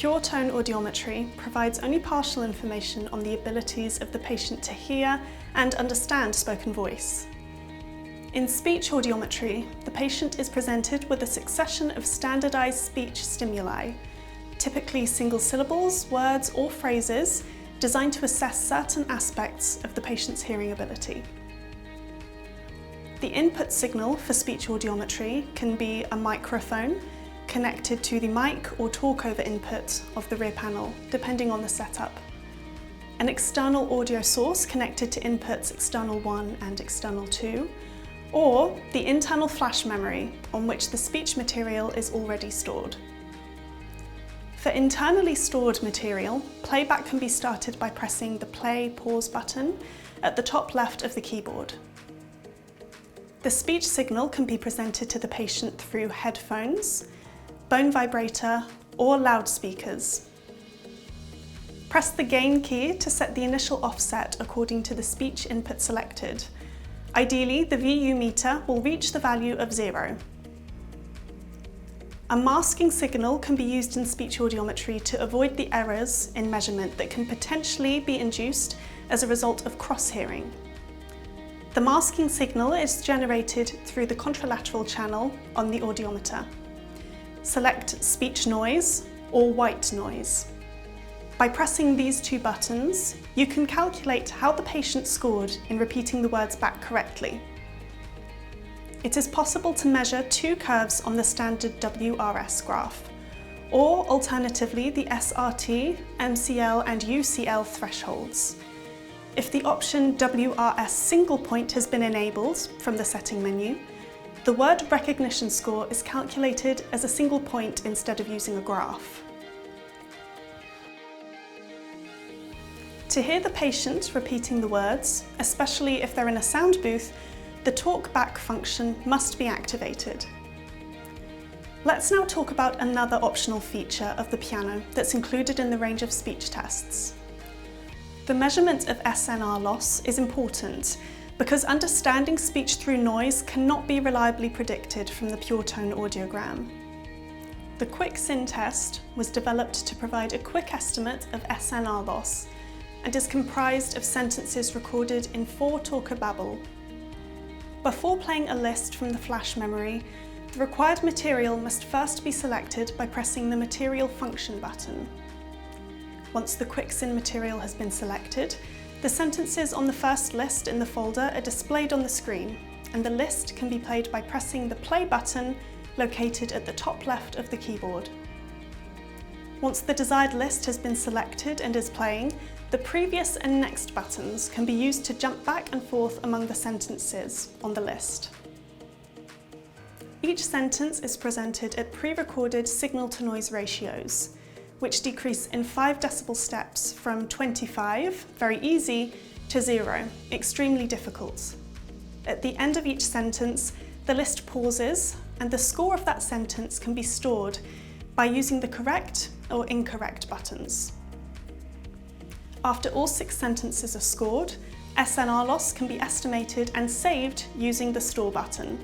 Pure tone audiometry provides only partial information on the abilities of the patient to hear and understand spoken voice. In speech audiometry, the patient is presented with a succession of standardized speech stimuli, typically single syllables, words, or phrases designed to assess certain aspects of the patient's hearing ability. The input signal for speech audiometry can be a microphone connected to the mic or talk-over input of the rear panel, depending on the setup. An external audio source connected to inputs external 1 and external 2, or the internal flash memory on which the speech material is already stored. For internally stored material, playback can be started by pressing the play/pause button at the top left of the keyboard. The speech signal can be presented to the patient through headphones, bone vibrator, or loudspeakers. Press the gain key to set the initial offset according to the speech input selected. Ideally, the VU meter will reach the value of 0. A masking signal can be used in speech audiometry to avoid the errors in measurement that can potentially be induced as a result of cross-hearing. The masking signal is generated through the contralateral channel on the audiometer. Select speech noise or white noise. By pressing these two buttons, you can calculate how the patient scored in repeating the words back correctly. It is possible to measure two curves on the standard WRS graph, or alternatively the SRT, MCL and UCL thresholds. If the option WRS single point has been enabled from the setting menu, the word recognition score is calculated as a single point instead of using a graph. To hear the patient repeating the words, especially if they're in a sound booth, the Talkback function must be activated. Let's now talk about another optional feature of the piano that's included in the range of speech tests. The measurement of SNR loss is important because understanding speech through noise cannot be reliably predicted from the pure tone audiogram. The Quicksin test was developed to provide a quick estimate of SNR loss and is comprised of sentences recorded in 4-talker babble. Before playing a list from the flash memory, the required material must first be selected by pressing the Material Function button. Once the Quicksin material has been selected, the sentences on the first list in the folder are displayed on the screen, and the list can be played by pressing the Play button located at the top left of the keyboard. Once the desired list has been selected and is playing, the Previous and Next buttons can be used to jump back and forth among the sentences on the list. Each sentence is presented at pre-recorded signal-to-noise ratios, which decrease in 5 decibel steps from 25, very easy, to 0, extremely difficult. At the end of each sentence, the list pauses, and the score of that sentence can be stored by using the correct or incorrect buttons. After all 6 sentences are scored, SNR loss can be estimated and saved using the Store button.